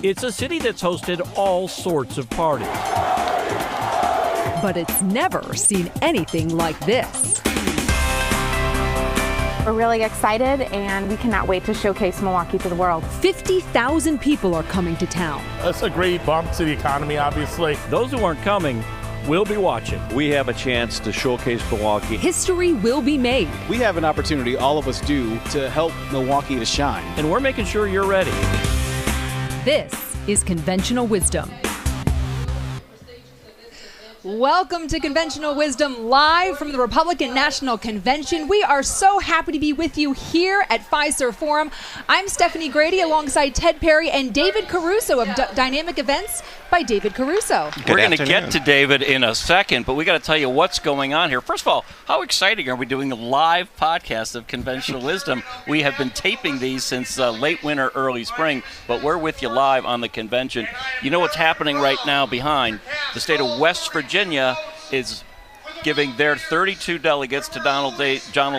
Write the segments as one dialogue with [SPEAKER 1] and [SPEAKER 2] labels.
[SPEAKER 1] It's a city that's hosted all sorts of parties.
[SPEAKER 2] But it's never seen anything like this.
[SPEAKER 3] We're really excited, and we cannot wait to showcase Milwaukee to the world.
[SPEAKER 2] 50,000 people are coming to town.
[SPEAKER 4] That's a great bump to the economy, obviously.
[SPEAKER 1] Those who aren't coming will be watching.
[SPEAKER 5] We have a chance to showcase Milwaukee.
[SPEAKER 2] History will be made.
[SPEAKER 6] We have an opportunity, all of us do, to help Milwaukee to shine.
[SPEAKER 1] And we're making sure you're ready.
[SPEAKER 2] This is Conventional Wisdom. Welcome to Conventional Wisdom, live from the Republican National Convention. We are so happy to be with you here at Fiserv Forum. I'm Stephanie Grady alongside Ted Perry and David Caruso of Dynamic Events by David Caruso.
[SPEAKER 7] We're going to get to David in a second, but we got to tell you what's going on here. First of all, how exciting are we doing a live podcast of Conventional Wisdom? We have been taping these since late winter, early spring, but we're with you live on the convention. You know what's happening right now behind? The state of West Virginia is giving their 32 delegates to Donald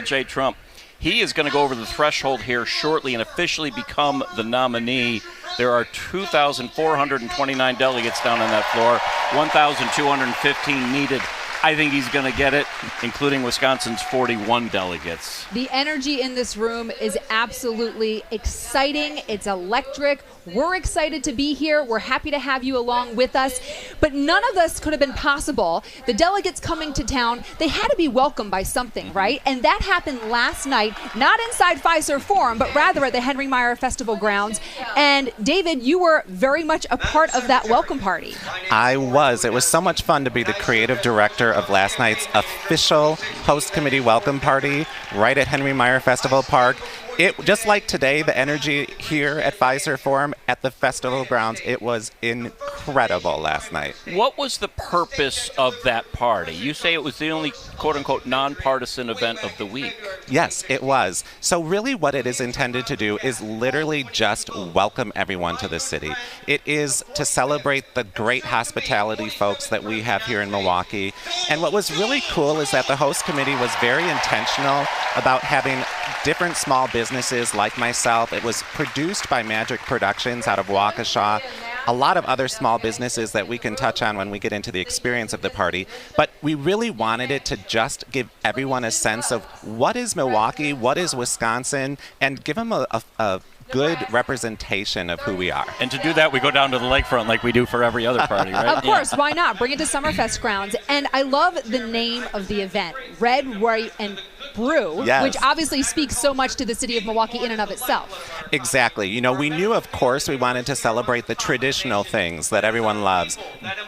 [SPEAKER 7] J. Trump. He is going to go over the threshold here shortly and officially become the nominee. There are 2,429 delegates down on that floor, 1,215 needed. I think he's going to get it, including Wisconsin's 41 delegates.
[SPEAKER 2] The energy in this room is absolutely exciting. It's electric. We're excited to be here. We're happy to have you along with us. But none of this could have been possible. The delegates coming to town, they had to be welcomed by something, right? And that happened last night, not inside Fiserv Forum, but rather at the Henry Meyer Festival grounds. And David, you were very much a part of that welcome party.
[SPEAKER 8] I was. It was so much fun to be the creative director of last night's official host committee welcome party right at Henry Meyer Festival Park. It just like today, the energy here at Fiserv Forum at the festival grounds, it was incredible last night.
[SPEAKER 7] What was the purpose of that party? You say it was the only quote-unquote nonpartisan event of the week.
[SPEAKER 8] Yes, it was. So really what it is intended to do is literally just welcome everyone to the city. It is to celebrate the great hospitality folks that we have here in Milwaukee. And what was really cool is that the host committee was very intentional about having different small businesses like myself. It was produced by Magic Productions out of Waukesha. A lot of other small businesses that we can touch on when we get into the experience of the party. But we really wanted it to just give everyone a sense of what is Milwaukee, what is Wisconsin, and give them a good representation of who we are.
[SPEAKER 7] And to do that, we go down to the lakefront like we do for every other party, right?
[SPEAKER 2] Of course, why not? Bring it to Summerfest grounds. And I love the name of the event, Red, White, and Brew,
[SPEAKER 8] yes,
[SPEAKER 2] which obviously speaks so much to the city of Milwaukee in and of itself.
[SPEAKER 8] Exactly. You know, we knew, of course, we wanted to celebrate the traditional things that everyone loves.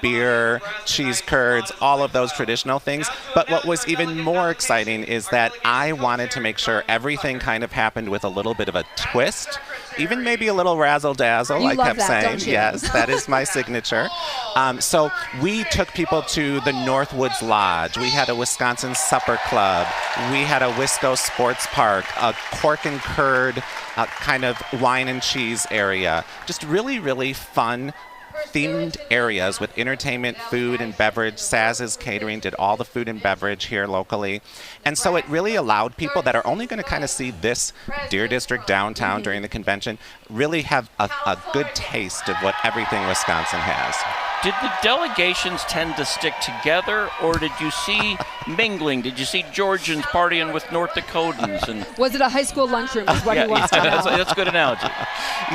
[SPEAKER 8] Beer, cheese curds, all of those traditional things. But what was even more exciting is that I wanted to make sure everything kind of happened with a little bit of a twist. Even maybe a little razzle-dazzle,
[SPEAKER 2] You
[SPEAKER 8] I
[SPEAKER 2] love
[SPEAKER 8] kept
[SPEAKER 2] that,
[SPEAKER 8] saying.
[SPEAKER 2] don't you?
[SPEAKER 8] Yes, that is my signature. So we took people to the Northwoods Lodge. We had a Wisconsin Supper Club. We had a Wisco Sports Park, a Cork and Curd kind of wine and cheese area. Just really, really fun themed areas with entertainment, food, and beverage. Saz's Catering did all the food and beverage here locally. And so it really allowed people that are only going to kind of see this Deer District downtown during the convention really have a good taste of what everything Wisconsin has.
[SPEAKER 7] Did the delegations tend to stick together, or did you see mingling? Did you see Georgians partying with North Dakotans? And
[SPEAKER 2] Was it a high school lunchroom is what he wants to know.
[SPEAKER 7] that's a good analogy.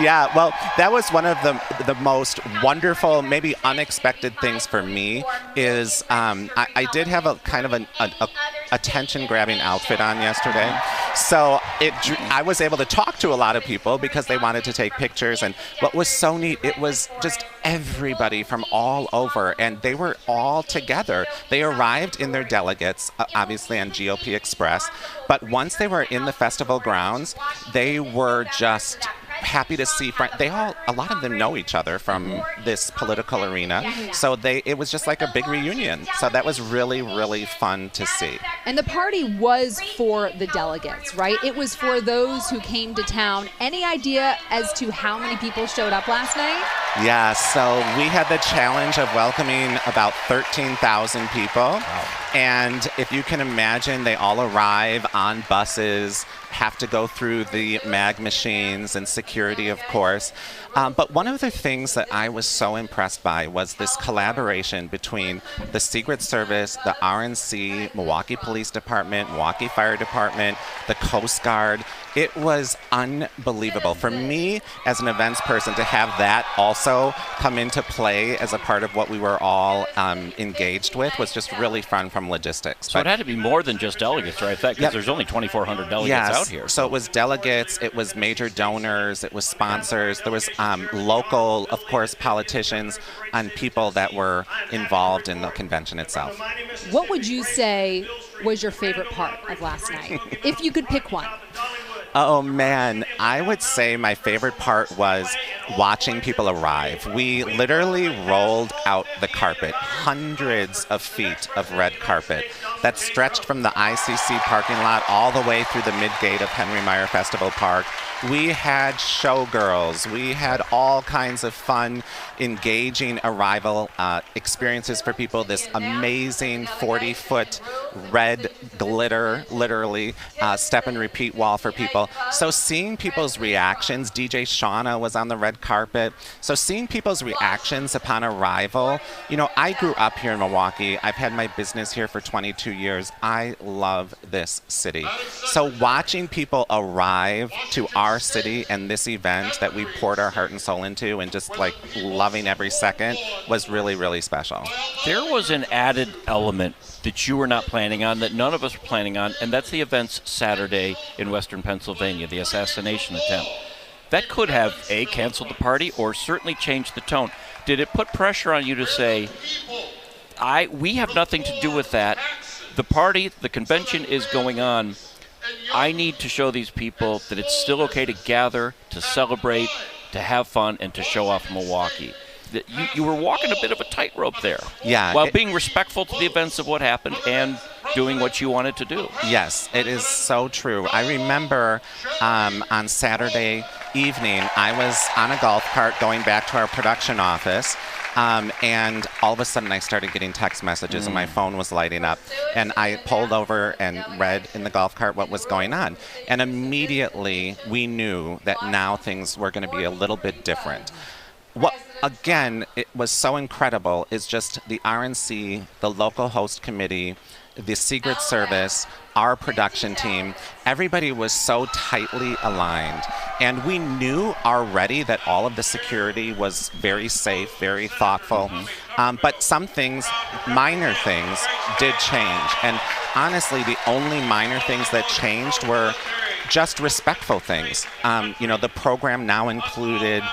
[SPEAKER 8] Yeah, well, that was one of the most wonderful, maybe unexpected things for me is I did have a kind of a attention-grabbing outfit on yesterday. So I was able to talk to a lot of people because they wanted to take pictures. And what was so neat, it was just everybody from all over, and they were all together. They arrived in their delegates, obviously on GOP Express, but once they were in the festival grounds, they were just happy to see a lot of them know each other from this political arena. So it was just like a big reunion. So that was really, really fun to see.
[SPEAKER 2] And the party was for the delegates, right? It was for those who came to town. Any idea as to how many people showed up last night?
[SPEAKER 8] Yeah, so we had the challenge of welcoming about 13,000 people. Wow. And if you can imagine, they all arrive on buses, have to go through the mag machines and security, of course. But one of the things that I was so impressed by was this collaboration between the Secret Service, the RNC, Milwaukee Police Department, Milwaukee Fire Department, the Coast Guard. It was unbelievable. For me, as an events person, to have that also come into play as a part of what we were all engaged with was just really fun from logistics.
[SPEAKER 7] So it had to be more than just delegates, right? Because there's only 2,400 delegates out here.
[SPEAKER 8] So it was delegates, it was major donors, it was sponsors, there was local, of course, politicians and people that were involved in the convention itself.
[SPEAKER 2] What would you say was your favorite part of last night, if you could pick one?
[SPEAKER 8] Oh man, I would say my favorite part was watching people arrive. We literally rolled out the carpet, hundreds of feet of red carpet that stretched from the ICC parking lot all the way through the mid-gate of Henry Meyer Festival Park. We had showgirls, we had all kinds of fun, engaging arrival experiences for people. This amazing 40-foot red glitter, literally, step and repeat wall for people. So seeing people's reactions, DJ Shauna was on the red carpet. So seeing people's reactions upon arrival, you know, I grew up here in Milwaukee. I've had my business here for 22 years. I love this city. So watching people arrive to our city and this event that we poured our heart and soul into and just like loving every second was really, really special.
[SPEAKER 7] There was an added element that you were not planning on, that none of us were planning on, and that's the events Saturday in Western Pennsylvania, the assassination attempt. That could have, A, canceled the party or certainly changed the tone. Did it put pressure on you to say, we have nothing to do with that. The party, the convention is going on. I need to show these people that it's still okay to gather, to celebrate, to have fun, and to show off Milwaukee. That you were walking a bit of a tightrope there.
[SPEAKER 8] Yeah.
[SPEAKER 7] While being respectful to the events of what happened and doing what you wanted to do.
[SPEAKER 8] Yes, it is so true. I remember on Saturday evening, I was on a golf cart going back to our production office. And all of a sudden I started getting text messages and my phone was lighting up. And I pulled over and read in the golf cart what was going on. And immediately we knew that now things were going to be a little bit different. What, again, it was so incredible is just the RNC, the local host committee, the Secret Service, our production team, everybody was so tightly aligned. And we knew already that all of the security was very safe, very thoughtful. But some things, minor things, did change. And honestly, the only minor things that changed were just respectful things. You know, the program now included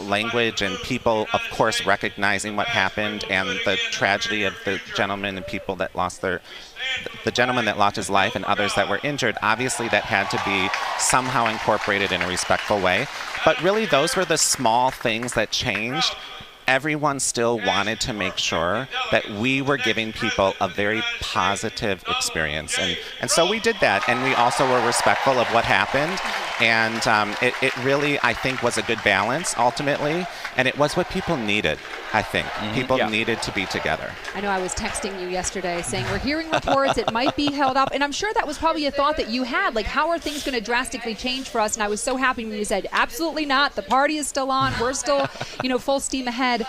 [SPEAKER 8] language and people, of course, recognizing what happened and the tragedy of the gentleman and people that lost the gentleman that lost his life and others that were injured. Obviously, that had to be somehow incorporated in a respectful way. But really, those were the small things that changed. Everyone still wanted to make sure that we were giving people a very positive experience. And so we did that. And we also were respectful of what happened. And it really, I think, was a good balance ultimately. And it was what people needed, I think. People needed to be together.
[SPEAKER 2] I know I was texting you yesterday saying we're hearing reports it might be held up. And I'm sure that was probably a thought that you had. Like, how are things going to drastically change for us? And I was so happy when you said, absolutely not. The party is still on. We're still, full steam ahead.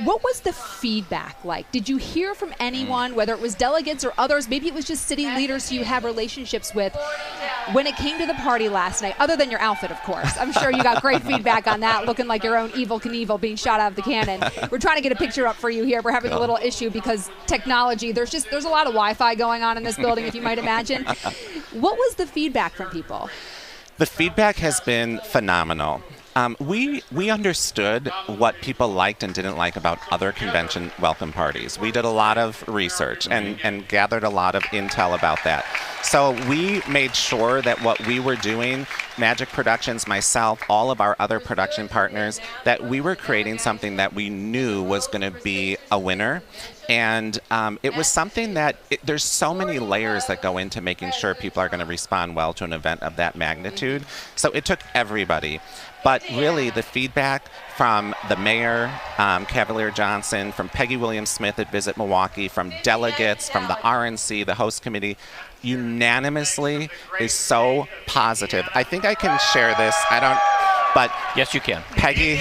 [SPEAKER 2] What was the feedback like? Did you hear from anyone, whether it was delegates or others, maybe it was just city leaders who you have relationships with, when it came to the party last night, other than your outfit, of course? I'm sure you got great feedback on that, looking like your own Evel Knievel being shot out of the cannon. We're trying to get a picture up for you here. We're having a little issue because technology, there's a lot of Wi-Fi going on in this building, if you might imagine. What was the feedback from people?
[SPEAKER 8] The feedback has been phenomenal. We understood what people liked and didn't like about other convention welcome parties. We did a lot of research and gathered a lot of intel about that. So we made sure that what we were doing, Magic Productions, myself, all of our other production partners, that we were creating something that we knew was going to be a winner. And it was something that there's so many layers that go into making sure people are going to respond well to an event of that magnitude. So it took everybody. But really, the feedback from the mayor, Cavalier Johnson, from Peggy Williams-Smith at Visit Milwaukee, from delegates, from the RNC, the host committee, unanimously is so positive. I think I can share this. But
[SPEAKER 7] yes, you can.
[SPEAKER 8] Peggy,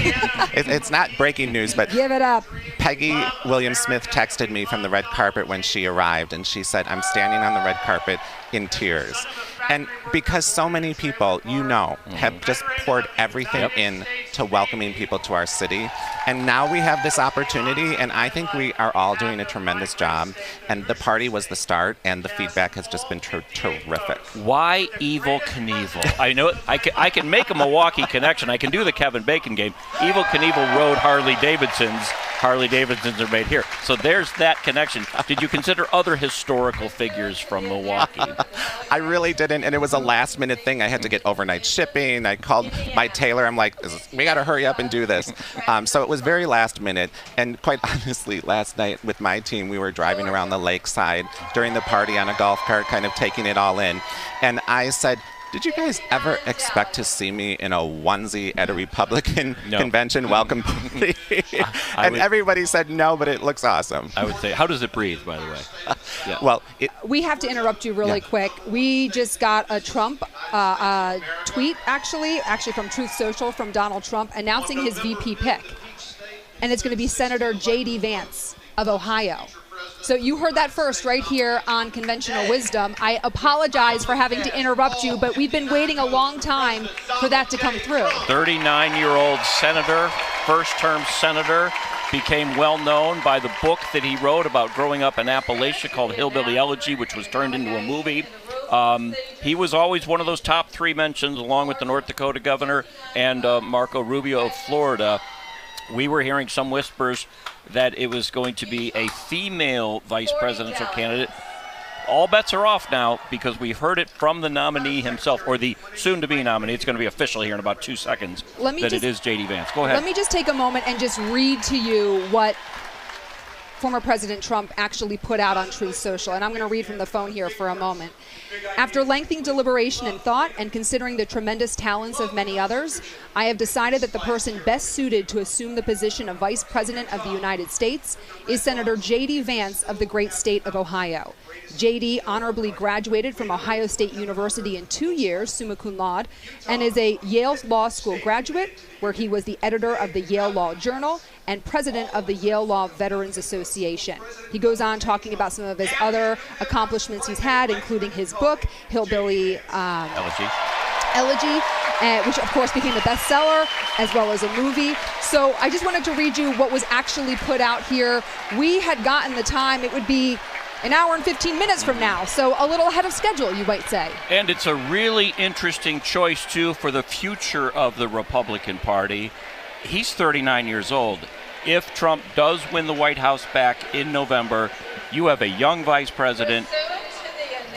[SPEAKER 8] it's not breaking news, but
[SPEAKER 2] give it up.
[SPEAKER 8] Peggy Williams-Smith texted me from the red carpet when she arrived, and she said, "I'm standing on the red carpet in tears." And because so many people, have just poured everything in to welcoming people to our city. And now we have this opportunity, and I think we are all doing a tremendous job. And the party was the start, and the feedback has just been terrific.
[SPEAKER 7] Why Evel Knievel? I know I can make a Milwaukee connection. I can do the Kevin Bacon game. Evel Knievel rode Harley Davidsons. Harley Davidsons are made here. So there's that connection. Did you consider other historical figures from Milwaukee?
[SPEAKER 8] I really didn't, and it was a last-minute thing. I had to get overnight shipping. I called my tailor. I'm like, we got to hurry up and do this. So it was very last minute, and quite honestly, last night with my team, we were driving around the lakeside during the party on a golf cart, kind of taking it all in. And I said, did you guys ever expect to see me in a onesie at a Republican convention welcome party? And everybody said no, but it looks awesome.
[SPEAKER 7] I would say, how does it breathe, by the way?
[SPEAKER 8] Yeah. Well,
[SPEAKER 2] we have to interrupt you really quick. We just got a Trump tweet, actually from Truth Social, from Donald Trump, announcing his VP pick. And it's going to be Senator J.D. Vance of Ohio. So you heard that first right here on Conventional Wisdom. I apologize for having to interrupt you, but we've been waiting a long time for that to come through.
[SPEAKER 7] 39-year-old senator, first-term senator, became well-known by the book that he wrote about growing up in Appalachia called Hillbilly Elegy, which was turned into a movie. He was always one of those top three mentions, along with the North Dakota governor and Marco Rubio of Florida. We were hearing some whispers that it was going to be a female vice presidential candidate. All bets are off now because we heard it from the nominee himself, or the soon-to-be nominee. It's going to be official here in about 2 seconds it is J.D. Vance. Go ahead.
[SPEAKER 2] Let me just take a moment and just read to you what former President Trump actually put out on Truth Social. And I'm going to read from the phone here for a moment. After lengthy deliberation and thought, and considering the tremendous talents of many others, I have decided that the person best suited to assume the position of Vice President of the United States is Senator J.D. Vance of the great state of Ohio. J.D. honorably graduated from Ohio State University in 2 years, summa cum laude, and is a Yale Law School graduate, where he was the editor of the Yale Law Journal and president of the Yale Law Veterans Association. He goes on talking about some of his other accomplishments he's had, including his book, Hillbilly Elegy, which of course became a bestseller, as well as a movie. So I just wanted to read you what was actually put out here. We had gotten the time, it would be an hour and 15 minutes from now, so a little ahead of schedule, you might say.
[SPEAKER 7] And it's a really interesting choice, too, for the future of the Republican Party. He's 39 years old. If Trump does win the White House back in November, you have a young vice president.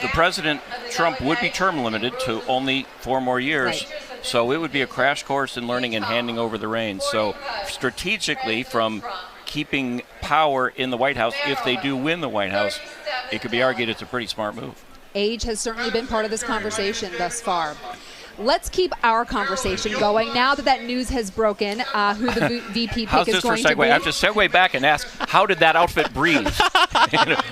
[SPEAKER 7] The president, Trump, would be term limited to only 4 more years.
[SPEAKER 2] Right.
[SPEAKER 7] So it would be a crash course in learning and handing over the reins. So strategically, from keeping power in the White House, if they do win the White House, it could be argued it's a pretty smart move.
[SPEAKER 2] Age has certainly been part of this conversation thus far. Let's keep our conversation going now that news has broken, who the VP pick is going to be.
[SPEAKER 7] I have to segue back and ask, how did that outfit breathe?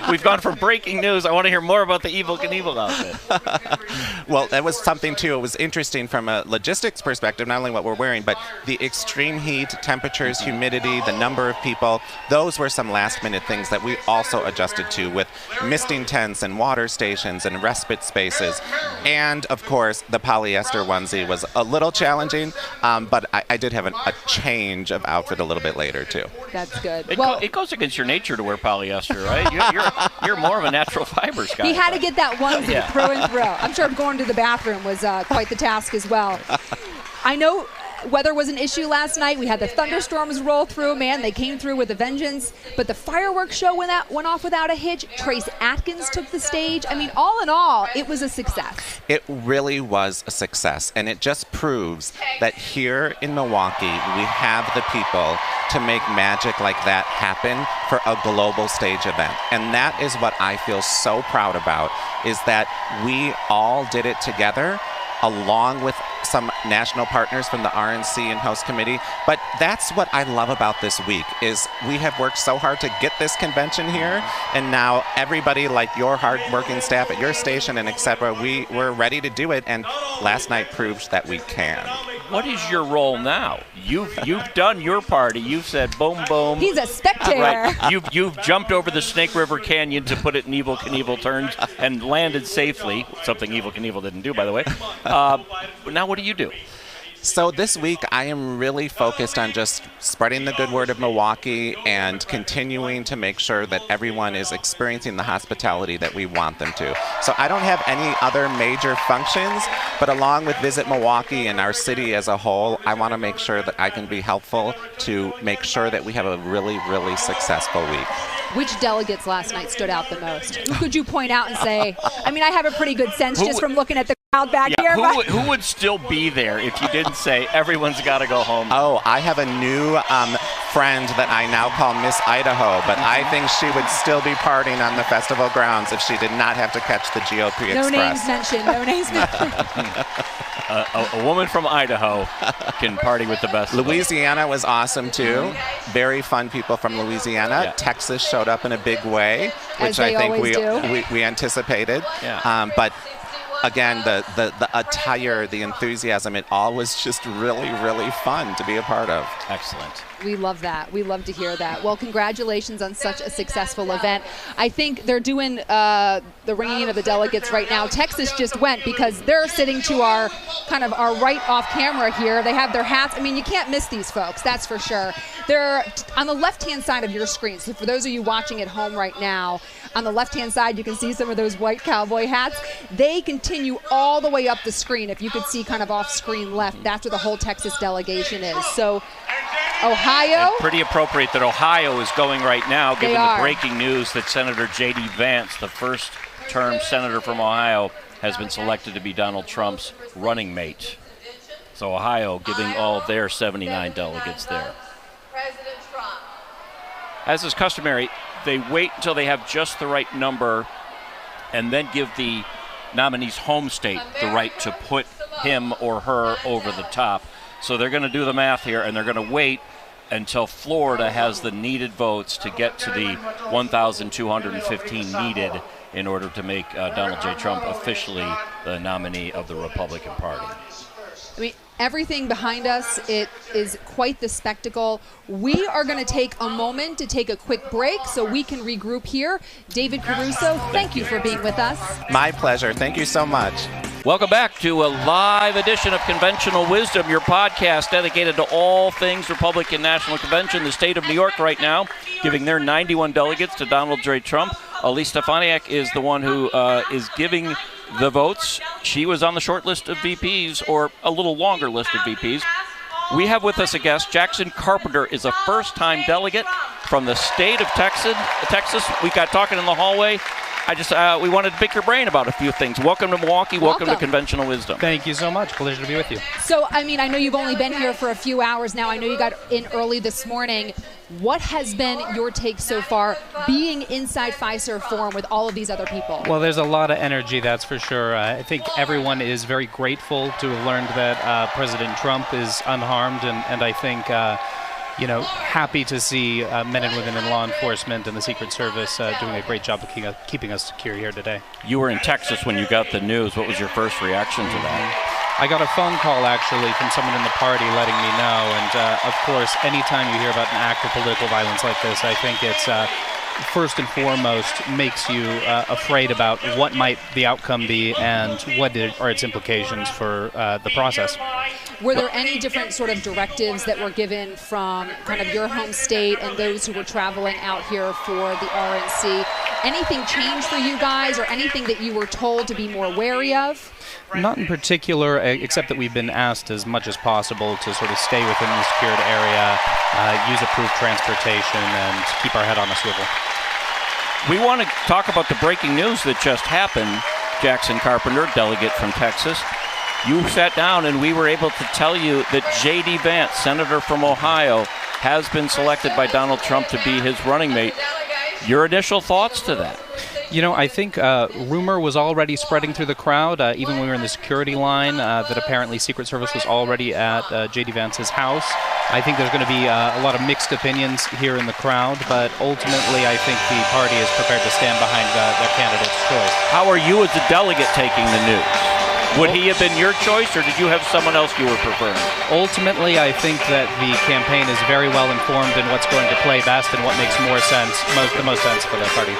[SPEAKER 7] We've gone from breaking news. I want to hear more about the Evel Knievel outfit.
[SPEAKER 8] Well, that was something, too. It was interesting from a logistics perspective, not only what we're wearing, but the extreme heat, temperatures, humidity, the number of people. Those were some last-minute things that we also adjusted to, with misting tents and water stations and respite spaces. And, of course, the polyester onesie was a little challenging, but I did have a change of outfit a little bit later, too.
[SPEAKER 2] That's good.
[SPEAKER 7] It goes against your nature to wear polyester, right? You're more of a natural fibers guy.
[SPEAKER 2] He had to get that onesie through and through. I'm sure going to the bathroom was quite the task as well. I know weather was an issue last night. We had the thunderstorms roll through. Man, they came through with a vengeance. But the fireworks show went off without a hitch. Trace Atkins took the stage. I mean, all in all, it was a success.
[SPEAKER 8] It really was a success, and it just proves that here in Milwaukee, we have the people to make magic like that happen for a global stage event. And that is what I feel so proud about, is that we all did it together, along with some national partners from the RNC and host committee. But that's what I love about this week, is we have worked so hard to get this convention here, and now everybody, like your hard-working staff at your station and etc., we're ready to do it, and last night proved that we can.
[SPEAKER 7] What is your role now? You've done your party. You've said boom, boom.
[SPEAKER 2] He's a spectator.
[SPEAKER 7] Right. You've jumped over the Snake River Canyon, to put it in Evel Knievel terms, and landed safely, something Evel Knievel didn't do, by the way. Now what do you do?
[SPEAKER 8] So this week, I am really focused on just spreading the good word of Milwaukee and continuing to make sure that everyone is experiencing the hospitality that we want them to. So I don't have any other major functions, but along with Visit Milwaukee and our city as a whole, I want to make sure that I can be helpful to make sure that we have a really, really successful week.
[SPEAKER 2] Which delegates last night stood out the most? Who could you point out and say, I mean, I have a pretty good sense just from looking at the crowd back here.
[SPEAKER 7] Who would still be there if you didn't say everyone's got to go home?
[SPEAKER 8] Oh, I have a new friend that I now call Miss Idaho, but I think she would still be partying on the festival grounds if she did not have to catch the GOP
[SPEAKER 2] No
[SPEAKER 8] Express.
[SPEAKER 2] Names mentioned. No names mentioned.
[SPEAKER 7] A woman from Idaho can party with the best.
[SPEAKER 8] Louisiana was awesome too. Very fun people from Louisiana.
[SPEAKER 7] Yeah.
[SPEAKER 8] Texas showed up in a big way, which I think we anticipated.
[SPEAKER 7] Yeah.
[SPEAKER 8] But again, the attire, the enthusiasm, it all was just really, really fun to be a part of.
[SPEAKER 7] Excellent.
[SPEAKER 2] We love that. We love to hear that. Well, congratulations on such a successful event. I think they're doing the ringing in of the delegates right now. Texas just went because they're sitting to our right off camera here. They have their hats. I mean, you can't miss these folks, that's for sure. They're on the left-hand side of your screen. So for those of you watching at home right now, on the left-hand side, you can see some of those white cowboy hats. They continue all the way up the screen. If you could see kind of off-screen left, that's where the whole Texas delegation is. So Ohio.
[SPEAKER 7] And pretty appropriate that Ohio is going right now, given the breaking news that Senator J.D. Vance, the first-term senator from Ohio, has been selected to be Donald Trump's running mate. So Ohio giving all of their 79 delegates there. As is customary, they wait until they have just the right number and then give the nominee's home state the right to put him or her over the top. So they're going to do the math here, and they're going to wait until Florida has the needed votes to get to the 1,215 needed in order to make Donald J. Trump officially the nominee of the Republican Party.
[SPEAKER 2] I mean, everything behind us, it is quite the spectacle. We are going to take a moment to take a quick break so we can regroup here. David Caruso, thank you for being with us.
[SPEAKER 8] My pleasure. Thank you so much.
[SPEAKER 7] Welcome back to a live edition of Conventional Wisdom, your podcast dedicated to all things Republican National Convention. The state of New York right now giving their 91 delegates to Donald J. Trump. Elise Stefaniak is the one who is giving the votes. She was on the short list of VPs, or a little longer list of VPs. We have with us a guest. Jackson Carpenter is a first-time delegate from the state of Texas. We got talking in the hallway. We wanted to pick your brain about a few things. Welcome to Milwaukee. Welcome to Conventional Wisdom.
[SPEAKER 9] Thank you so much. Pleasure to be with you.
[SPEAKER 2] So, I mean, I know you've only been here for a few hours now. I know you got in early this morning. What has been your take so far being inside Fiserv Forum with all of these other people?
[SPEAKER 9] Well, there's a lot of energy, that's for sure. I think everyone is very grateful to have learned that President Trump is unharmed, and I think happy to see men and women in law enforcement and the Secret Service doing a great job of keeping us secure here today.
[SPEAKER 7] You were in Texas when you got the news. What was your first reaction to that?
[SPEAKER 9] I got a phone call, actually, from someone in the party letting me know. And, of course, anytime you hear about an act of political violence like this, I think it's first and foremost makes you afraid about what might the outcome be and what are its implications for the process.
[SPEAKER 2] Were there any different sort of directives that were given from kind of your home state and those who were traveling out here for the RNC? Anything changed for you guys, or anything that you were told to be more wary of?
[SPEAKER 9] Not in particular, except that we've been asked as much as possible to sort of stay within the secured area, use approved transportation, and keep our head on a swivel.
[SPEAKER 1] We want to talk about the breaking news that just happened. Jackson Carpenter, delegate from Texas. You sat down and we were able to tell you that J.D. Vance, senator from Ohio, has been selected by Donald Trump to be his running mate. Your initial thoughts to that?
[SPEAKER 9] You know, I think rumor was already spreading through the crowd, even when we were in the security line, that apparently Secret Service was already at J.D. Vance's house. I think there's going to be a lot of mixed opinions here in the crowd, but ultimately I think the party is prepared to stand behind their candidate's choice.
[SPEAKER 1] How are you as a delegate taking the news? Would he have been your choice, or did you have someone else you were preferring?
[SPEAKER 9] Ultimately, I think that the campaign is very well informed in what's going to play best and what makes more sense, the most sense for the party.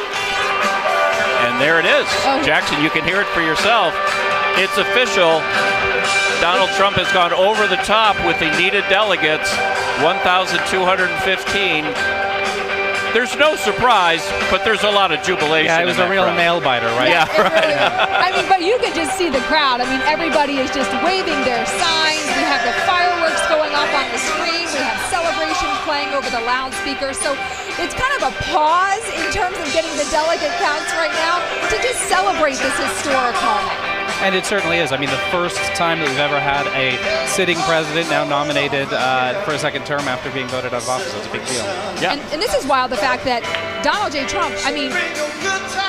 [SPEAKER 1] And there it is. Jackson, you can hear it for yourself. It's official. Donald Trump has gone over the top with the needed delegates, 1,215. There's no surprise, but there's a lot of jubilation.
[SPEAKER 9] Yeah, it was a real nail-biter, right?
[SPEAKER 2] Yeah, right. I mean, but you could just see the crowd. I mean, everybody is just waving their signs. We have the fireworks going off on the screen. We have celebrations playing over the loudspeakers. So it's kind of a pause in terms of getting the delegate counts right now to just celebrate this historic moment.
[SPEAKER 9] And it certainly is. I mean, the first time that we've ever had a sitting president now nominated for a second term after being voted out of office. That's a big deal.
[SPEAKER 2] Yeah. And this is wild, the fact that Donald J. Trump, I mean,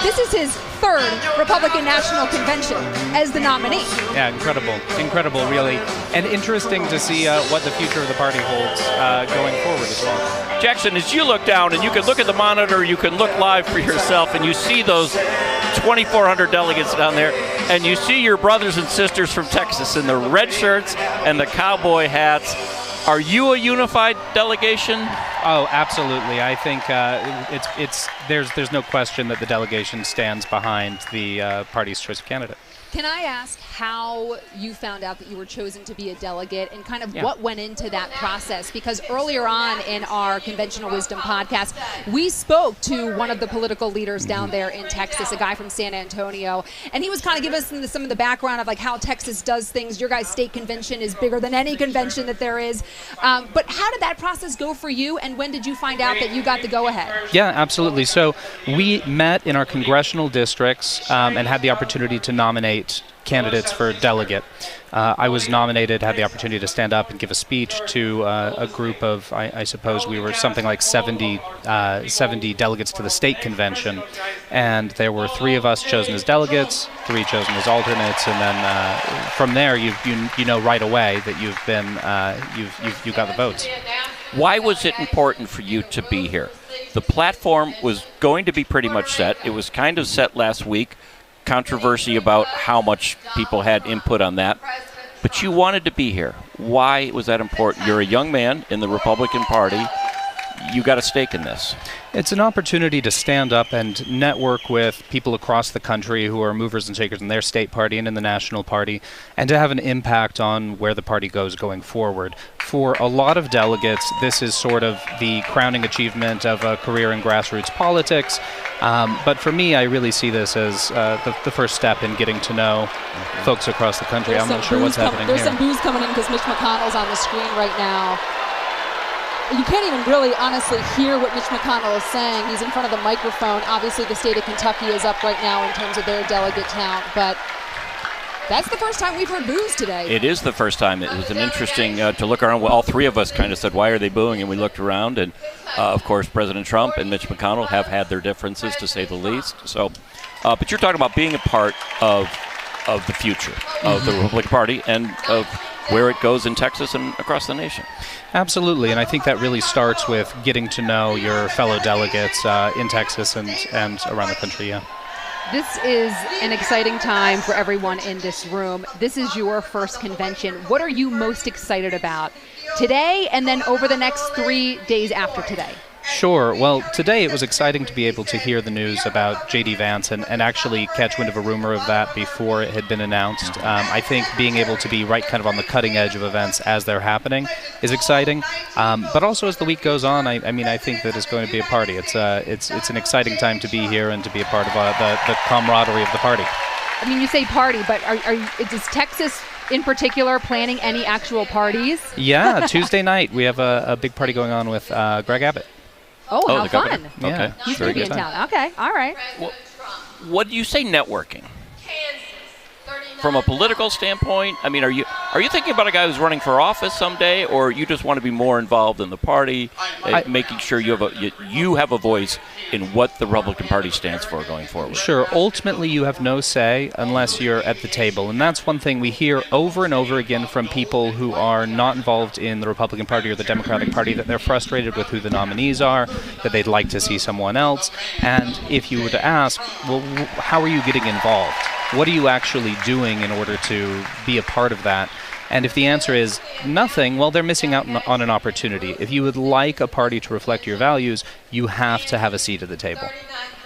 [SPEAKER 2] this is his third Republican National Convention as the nominee.
[SPEAKER 9] Yeah, incredible. Incredible, really. And interesting to see what the future of the party holds going forward as well.
[SPEAKER 1] Jackson, as you look down, and you can look at the monitor, you can look live for yourself, and you see those 2,400 delegates down there, and you see your brothers and sisters from Texas in the red shirts and the cowboy hats. Are you a unified delegation?
[SPEAKER 9] Oh, absolutely. I think there's no question that the delegation stands behind the party's choice of candidate.
[SPEAKER 2] Can I ask how you found out that you were chosen to be a delegate and kind of what went into that process? Because earlier on in our Conventional Wisdom podcast, we spoke to one of the political leaders down there in Texas, a guy from San Antonio, and he was kind of giving us some of the background of like how Texas does things. Your guys' state convention is bigger than any convention that there is. But how did that process go for you, and when did you find out that you got the go-ahead?
[SPEAKER 9] Yeah, absolutely. So we met in our congressional districts and had the opportunity to nominate candidates for delegate. I was nominated, had the opportunity to stand up and give a speech to a group of, I suppose we were something like 70 delegates to the state convention. And there were 3 of us chosen as delegates, 3 chosen as alternates, and then from there you know right away that you've got the votes.
[SPEAKER 1] Why was it important for you to be here? The platform was going to be pretty much set. It was kind of set last week. Controversy about how much people had input on that. But you wanted to be here. Why was that important? You're a young man in the Republican Party. You got a stake in this.
[SPEAKER 9] It's an opportunity to stand up and network with people across the country who are movers and shakers in their state party and in the national party, and to have an impact on where the party goes going forward. For a lot of delegates, this is sort of the crowning achievement of a career in grassroots politics. But for me, I really see this as the first step in getting to know folks across the country. I'm not sure what's happening here.
[SPEAKER 2] There's some booze coming in because Mitch McConnell's on the screen right now. You can't even really honestly hear what Mitch McConnell is saying. He's in front of the microphone. Obviously, the state of Kentucky is up right now in terms of their delegate count, but that's the first time we've heard boos today.
[SPEAKER 1] It is the first time. It was an interesting to look around. Well, all 3 of us kind of said, why are they booing? And we looked around, and of course, President Trump and Mitch McConnell have had their differences, to say the least. So, but you're talking about being a part of the future of the Republican Party and of where it goes in Texas and across the nation.
[SPEAKER 9] Absolutely, and I think that really starts with getting to know your fellow delegates in Texas and around the country, yeah.
[SPEAKER 2] This is an exciting time for everyone in this room. This is your first convention. What are you most excited about today and then over the next 3 days after today?
[SPEAKER 9] Sure. Well, today it was exciting to be able to hear the news about J.D. Vance and actually catch wind of a rumor of that before it had been announced. I think being able to be right kind of on the cutting edge of events as they're happening is exciting. But also as the week goes on, I think that it's going to be a party. It's an exciting time to be here and to be a part of the camaraderie of the party.
[SPEAKER 2] I mean, you say party, but is Texas in particular planning any actual parties?
[SPEAKER 9] Yeah, Tuesday night we have a big party going on with Greg Abbott.
[SPEAKER 2] Oh, how fun.
[SPEAKER 9] Yeah.
[SPEAKER 1] Okay.
[SPEAKER 2] He's going to be in town. Okay, all right.
[SPEAKER 1] Well, what do you say networking? From a political standpoint, I mean, are you thinking about a guy who's running for office someday, or you just want to be more involved in the party, making sure you have a voice in what the Republican Party stands for going forward?
[SPEAKER 9] Sure. Ultimately, you have no say unless you're at the table, and that's one thing we hear over and over again from people who are not involved in the Republican Party or the Democratic Party, that they're frustrated with who the nominees are, that they'd like to see someone else. And if you were to ask, well, how are you getting involved? What are you actually doing in order to be a part of that? And if the answer is nothing, well, they're missing out on an opportunity. If you would like a party to reflect your values, you have to have a seat at the table.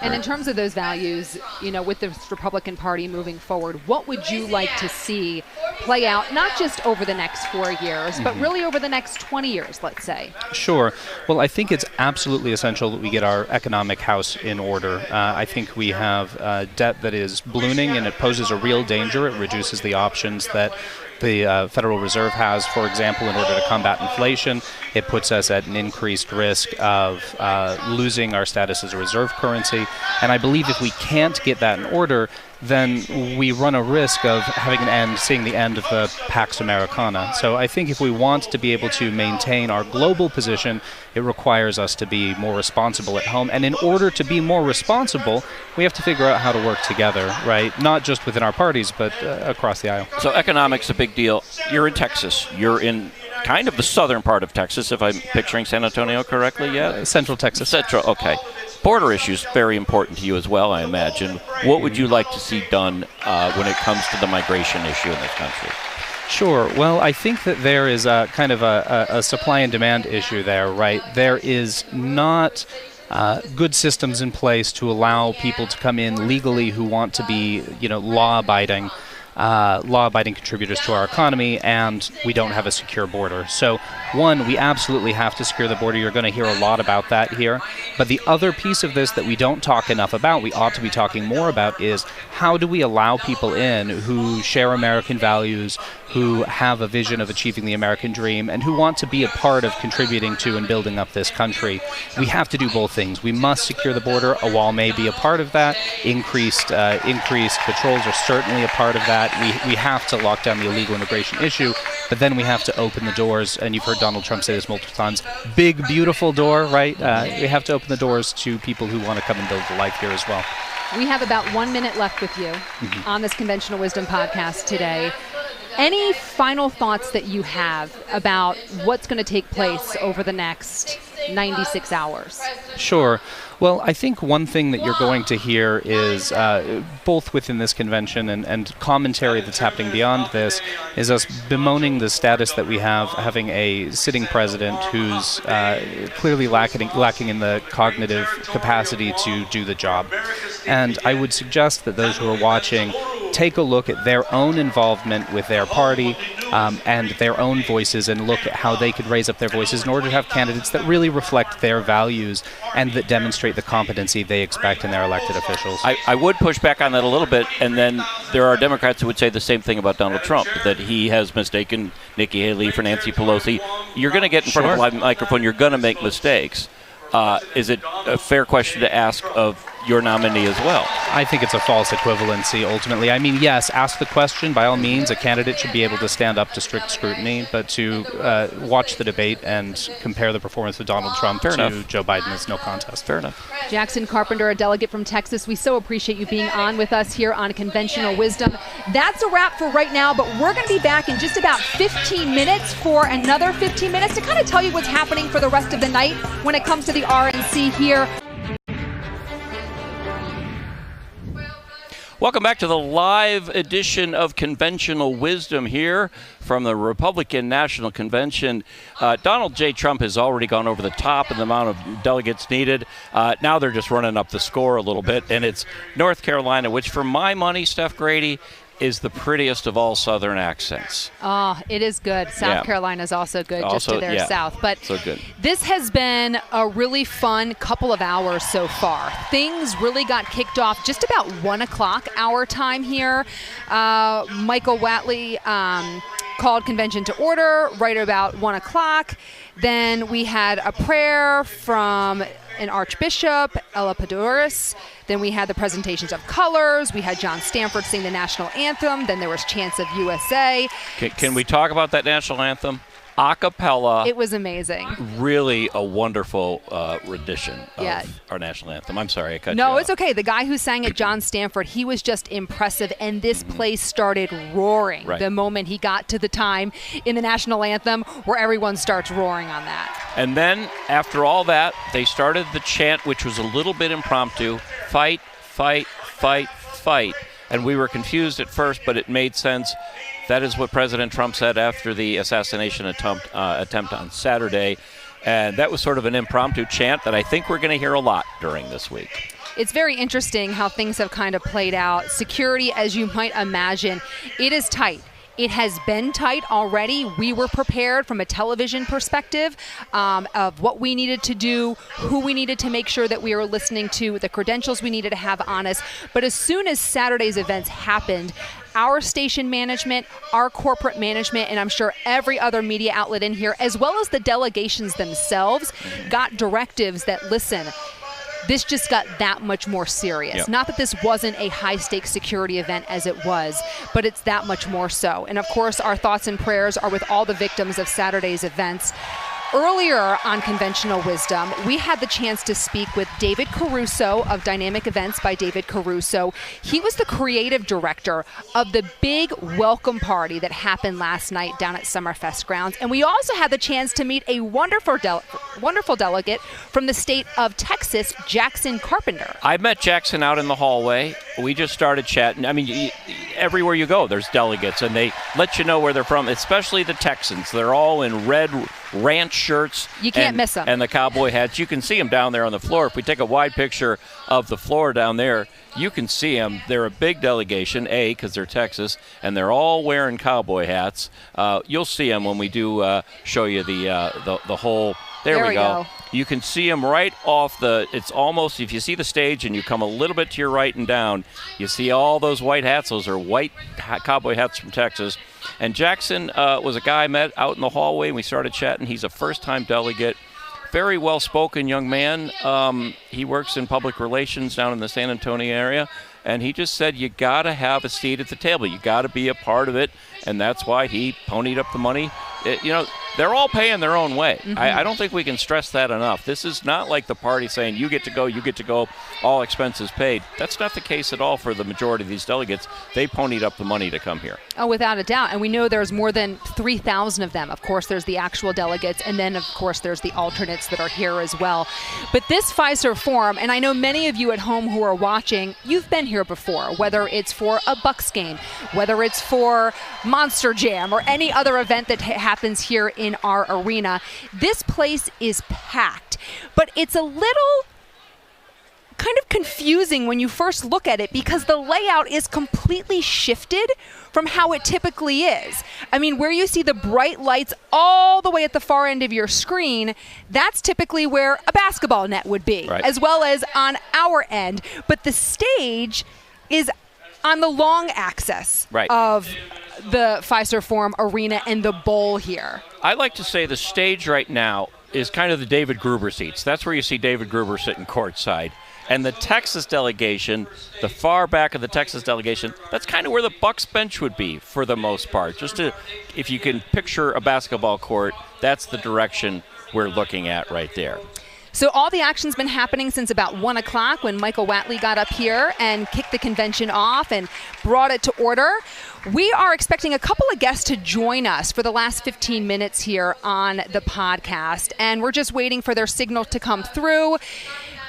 [SPEAKER 2] And in terms of those values, with the Republican Party moving forward, what would you like to see play out, not just over the next 4 years, but really over the next 20 years, let's say?
[SPEAKER 9] Sure. Well, I think it's absolutely essential that we get our economic house in order. I think we have debt that is ballooning, and it poses a real danger. It reduces the options that the Federal Reserve has, for example, in order to combat inflation. It puts us at an increased risk of losing our status as a reserve currency. And I believe if we can't get that in order, then we run a risk of seeing the end of the Pax Americana. So I think if we want to be able to maintain our global position, it requires us to be more responsible at home. And in order to be more responsible, we have to figure out how to work together, right? Not just within our parties, but across the aisle.
[SPEAKER 1] So economics a big deal. You're in Texas. You're in kind of the southern part of Texas, if I'm picturing San Antonio correctly, yeah?
[SPEAKER 9] Central Texas.
[SPEAKER 1] Central, okay. Border issues, very important to you as well, I imagine. What would you like to see done when it comes to the migration issue in this country?
[SPEAKER 9] Sure. Well, I think that there is a kind of a supply and demand issue there, right? There is not good systems in place to allow people to come in legally who want to be, law-abiding contributors to our economy, and we don't have a secure border. So, one, we absolutely have to secure the border. You're going to hear a lot about that here. But the other piece of this that we don't talk enough about, we ought to be talking more about, is how do we allow people in who share American values, who have a vision of achieving the American dream, and who want to be a part of contributing to and building up this country. We have to do both things. We must secure the border. A wall may be a part of that. Increased patrols are certainly a part of that. We have to lock down the illegal immigration issue, but then we have to open the doors, and you've heard Donald Trump say this multiple times, big, beautiful door, right? We have to open the doors to people who want to come and build a life here as well.
[SPEAKER 2] We have about 1 minute left with you on this Conventional Wisdom podcast today. Any final thoughts that you have about what's going to take place over the next 96 hours?
[SPEAKER 9] Sure. Well, I think one thing that you're going to hear is, both within this convention and commentary that's happening beyond this, is us bemoaning the status that we have, having a sitting president who's clearly lacking in the cognitive capacity to do the job. And I would suggest that those who are watching take a look at their own involvement with their party and their own voices, and look at how they could raise up their voices in order to have candidates that really reflect their values and that demonstrate the competency they expect in their elected officials.
[SPEAKER 1] I would push back on that a little bit, and then there are Democrats who would say the same thing about Donald Trump, that he has mistaken Nikki Haley for Nancy Pelosi. You're going to get in front of a live microphone, you're going to make mistakes. Is it a fair question to ask of your nominee as well?
[SPEAKER 9] I think it's a false equivalency, ultimately. I mean, yes, ask the question. By all means, a candidate should be able to stand up to strict scrutiny, but to watch the debate and compare the performance of Donald Trump to Joe Biden is no contest.
[SPEAKER 1] Fair enough.
[SPEAKER 2] Jackson Carpenter, a delegate from Texas, we so appreciate you being on with us here on Conventional Wisdom. That's a wrap for right now, but we're going to be back in just about 15 minutes for another 15 minutes to kind of tell you what's happening for the rest of the night when it comes to the RNC here.
[SPEAKER 1] Welcome back to the live edition of Conventional Wisdom here from the Republican National Convention. Donald J. Trump has already gone over the top in the amount of delegates needed. Now they're just running up the score a little bit, and it's North Carolina, which for my money, Steph Grady, is the prettiest of all Southern accents.
[SPEAKER 2] Oh, it is good. South Carolina is also good, just to their south. But
[SPEAKER 1] so good. This
[SPEAKER 2] has been a really fun couple of hours so far. Things really got kicked off just about 1 o'clock our time here. Michael Whatley called convention to order right about 1 o'clock. Then we had a prayer from an archbishop, Ella Paduris. Then we had the presentations of colors. We had John Stanford sing the national anthem. Then there was chants of USA.
[SPEAKER 1] Can we talk about that national anthem? A cappella.
[SPEAKER 2] It was amazing.
[SPEAKER 1] Really a wonderful rendition of our national anthem. I'm sorry, I cut you
[SPEAKER 2] No,
[SPEAKER 1] off.
[SPEAKER 2] it's okay. The guy who sang it, John Stanford, he was just impressive, and this place started roaring the moment he got to the time in the national anthem where everyone starts roaring on that.
[SPEAKER 1] And then, after all that, they started the chant, which was a little bit impromptu, fight, fight, fight, fight. And we were confused at first, but it made sense. That is what President Trump said after the assassination attempt on Saturday. And that was sort of an impromptu chant that I think we're going to hear a lot during this week.
[SPEAKER 2] It's very interesting how things have kind of played out. Security, as you might imagine, it is tight. It has been tight already. We were prepared from a television perspective of what we needed to do, who we needed to make sure that we were listening to, the credentials we needed to have on us. But as soon as Saturday's events happened, our station management, our corporate management, and I'm sure every other media outlet in here, as well as the delegations themselves, got directives that, listen, this just got that much more serious.
[SPEAKER 1] Yep.
[SPEAKER 2] Not that this wasn't a high-stakes security event as it was, but it's that much more so. And of course, our thoughts and prayers are with all the victims of Saturday's events. Earlier on Conventional Wisdom, we had the chance to speak with David Caruso of Dynamic Events by David Caruso. He was the creative director of the big welcome party that happened last night down at Summerfest grounds. And we also had the chance to meet a wonderful delegate from the state of Texas, Jackson Carpenter.
[SPEAKER 1] I met Jackson out in the hallway. We just started chatting. I mean, everywhere you go, there's delegates, and they let you know where they're from, especially the Texans. They're all in red ranch shirts.
[SPEAKER 2] You can't miss them.
[SPEAKER 1] And the cowboy hats. You can see them down there on the floor. If we take a wide picture of the floor down there, you can see them. They're a big delegation, because they're Texas, and they're all wearing cowboy hats. You'll see them when we do show you the whole. There we go. You can see them right off it's almost, if you see the stage and you come a little bit to your right and down, you see all those white hats. Those are white cowboy hats from Texas. And Jackson was a guy I met out in the hallway, and we started chatting. He's a first-time delegate. Very well-spoken young man. He works in public relations down in the San Antonio area. And he just said, you got to have a seat at the table. You got to be a part of it. And that's why he ponied up the money. They're all paying their own way.
[SPEAKER 2] Mm-hmm.
[SPEAKER 1] I don't think we can stress that enough. This is not like the party saying, you get to go, all expenses paid. That's not the case at all for the majority of these delegates. They ponied up the money to come here.
[SPEAKER 2] Oh, without a doubt. And we know there's more than 3,000 of them. Of course, there's the actual delegates, and then, of course, there's the alternates that are here as well. But this Fiserv Forum, and I know many of you at home who are watching, you've been here before, whether it's for a Bucks game, whether it's for Monster Jam, or any other event that happens here in our arena. This place is packed, but it's a little kind of confusing when you first look at it because the layout is completely shifted from how it typically is. I mean, where you see the bright lights all the way at the far end of your screen, that's typically where a basketball net would be, as well as on our end. But the stage is on the long axis of the Fiserv Forum arena and the bowl here.
[SPEAKER 1] I like to say the stage right now is kind of the David Gruber seats. That's where you see David Gruber sitting courtside. And the Texas delegation, the far back of the Texas delegation, that's kind of where the Bucks bench would be for the most part. Just to, if you can picture a basketball court, that's the direction we're looking at right there.
[SPEAKER 2] So all the action's been happening since about 1 o'clock when Michael Whatley got up here and kicked the convention off and brought it to order. We are expecting a couple of guests to join us for the last 15 minutes here on the podcast, and we're just waiting for their signal to come through.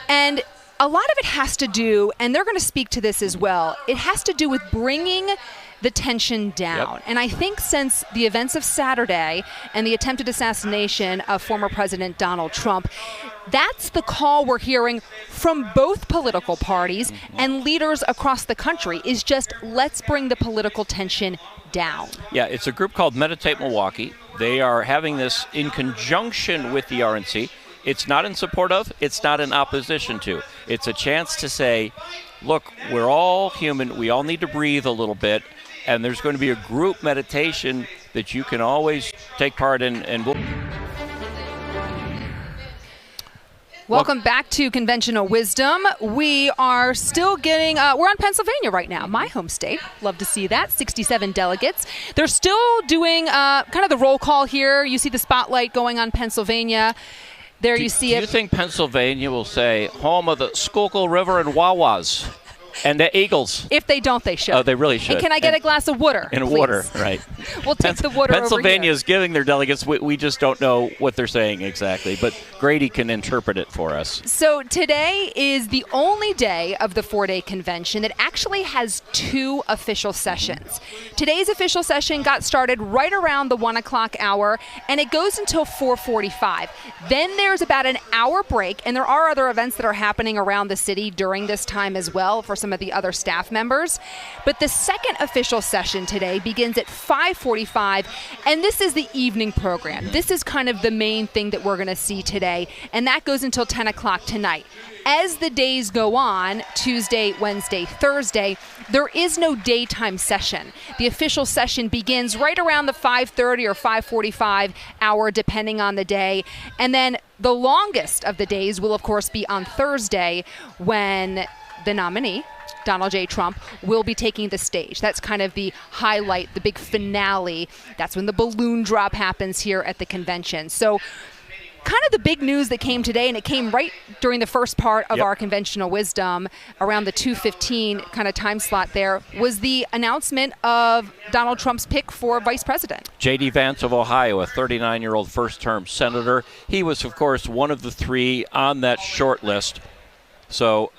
[SPEAKER 2] And a lot of it has to do, and they're going to speak to this as well, it has to do with bringing the tension down.
[SPEAKER 1] Yep.
[SPEAKER 2] And I think since the events of Saturday and the attempted assassination of former President Donald Trump, that's the call we're hearing from both political parties and leaders across the country, is just let's bring the political tension down.
[SPEAKER 1] Yeah, it's a group called Meditate Milwaukee. They are having this in conjunction with the RNC. It's not in support of, it's not in opposition to. It's a chance to say, look, we're all human, we all need to breathe a little bit, and there's going to be a group meditation that you can always take part in. And
[SPEAKER 2] Welcome back to Conventional Wisdom. We are still getting, we're on Pennsylvania right now, my home state. Love to see that, 67 delegates. They're still doing kind of the roll call here. You see the spotlight going on Pennsylvania. There you see it.
[SPEAKER 1] Do you think Pennsylvania will say, home of the Schuylkill River and Wawas? And the Eagles.
[SPEAKER 2] If they don't, they should.
[SPEAKER 1] Oh, they really should.
[SPEAKER 2] And can I get a glass of water?
[SPEAKER 1] And
[SPEAKER 2] please?
[SPEAKER 1] water, right.
[SPEAKER 2] We'll take the water
[SPEAKER 1] Pennsylvania
[SPEAKER 2] over
[SPEAKER 1] is giving their delegates, we just don't know what they're saying exactly, but Grady can interpret it for us.
[SPEAKER 2] So today is the only day of the 4-day convention that actually has 2 official sessions. Today's official session got started right around the 1 o'clock hour, and it goes until 4:45. Then there's about an hour break, and there are other events that are happening around the city during this time as well for some of the other staff members. But the second official session today begins at 5:45, and this is the evening program. This is kind of the main thing that we're going to see today, and that goes until 10 o'clock tonight. As the days go on, Tuesday, Wednesday, Thursday, there is no daytime session. The official session begins right around the 5:30 or 5:45 hour, depending on the day. And then the longest of the days will, of course, be on Thursday, when the nominee, Donald J. Trump, will be taking the stage. That's kind of the highlight, the big finale. That's when the balloon drop happens here at the convention. So kind of the big news that came today, and it came right during the first part of our Conventional Wisdom, around the 2:15 kind of time slot there, was the announcement of Donald Trump's pick for vice president.
[SPEAKER 1] J.D. Vance of Ohio, a 39-year-old first-term senator. He was, of course, one of the 3 on that short list. So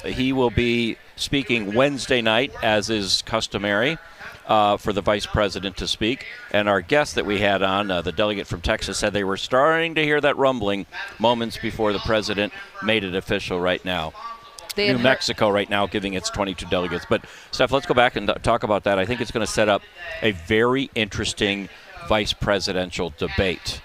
[SPEAKER 1] he will be speaking Wednesday night, as is customary, for the vice president to speak. And our guest that we had on, the delegate from Texas, said they were starting to hear that rumbling moments before the president made it official right now. New Mexico right now giving its 22 delegates. But, Steph, let's go back and talk about that. I think it's going to set up a very interesting vice presidential debate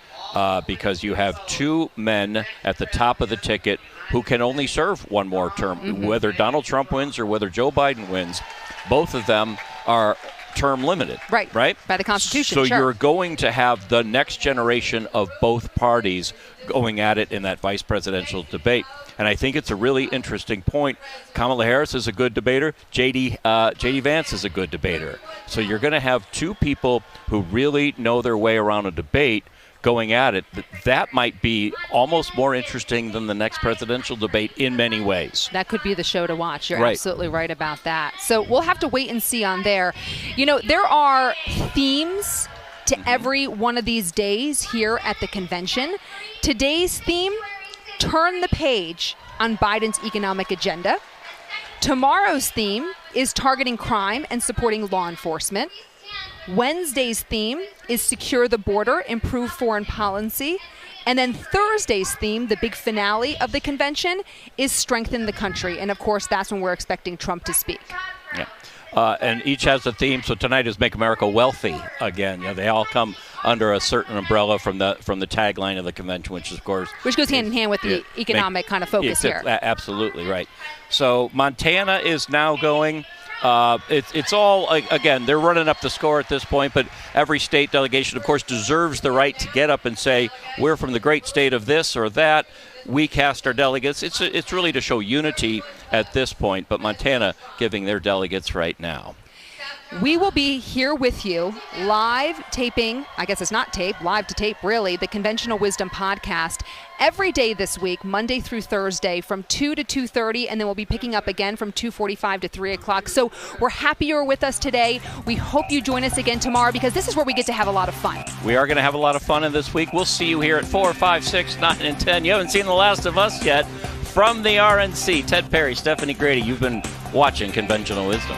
[SPEAKER 1] because you have 2 men at the top of the ticket who can only serve one more term. Whether Donald Trump wins or whether Joe Biden wins, both of them are term limited.
[SPEAKER 2] Right. By the Constitution.
[SPEAKER 1] So you're going to have the next generation of both parties going at it in that vice presidential debate. And I think it's a really interesting point. Kamala Harris is a good debater. J.D. Vance is a good debater. So you're going to have 2 people who really know their way around a debate going at it. That might be almost more interesting than the next presidential debate in many ways.
[SPEAKER 2] That could be the show to watch. You're absolutely right about that. So we'll have to wait and see on there. You know, there are themes to every one of these days here at the convention. Today's theme, turn the page on Biden's economic agenda. Tomorrow's theme is targeting crime and supporting law enforcement. Wednesday's theme is secure the border, improve foreign policy. And then Thursday's theme, the big finale of the convention, is strengthen the country. And of course, that's when we're expecting Trump to speak.
[SPEAKER 1] Yeah. And each has a theme. So tonight is Make America Wealthy again. You know, they all come under a certain umbrella from the tagline of the convention, which is, of course,
[SPEAKER 2] goes hand in hand with the economic kind of focus here.
[SPEAKER 1] Absolutely right. So Montana is now going. It's all, again, they're running up the score at this point, but every state delegation, of course, deserves the right to get up and say, we're from the great state of this or that. We cast our delegates. It's really to show unity at this point, but Montana giving their delegates right now.
[SPEAKER 2] We will be here with you live taping, I guess it's not tape, live to tape really, the Conventional Wisdom podcast every day this week, Monday through Thursday from 2 to 2:30, and then we'll be picking up again from 2:45 to 3 o'clock. So we're happy you're with us today. We hope you join us again tomorrow because this is where we get to have a lot of fun.
[SPEAKER 1] We are going to have a lot of fun in this week. We'll see you here at 4, 5, 6, 9, and 10. You haven't seen The Last of Us yet.
[SPEAKER 7] From the RNC, Ted Perry, Stephanie Grady, you've been watching Conventional Wisdom.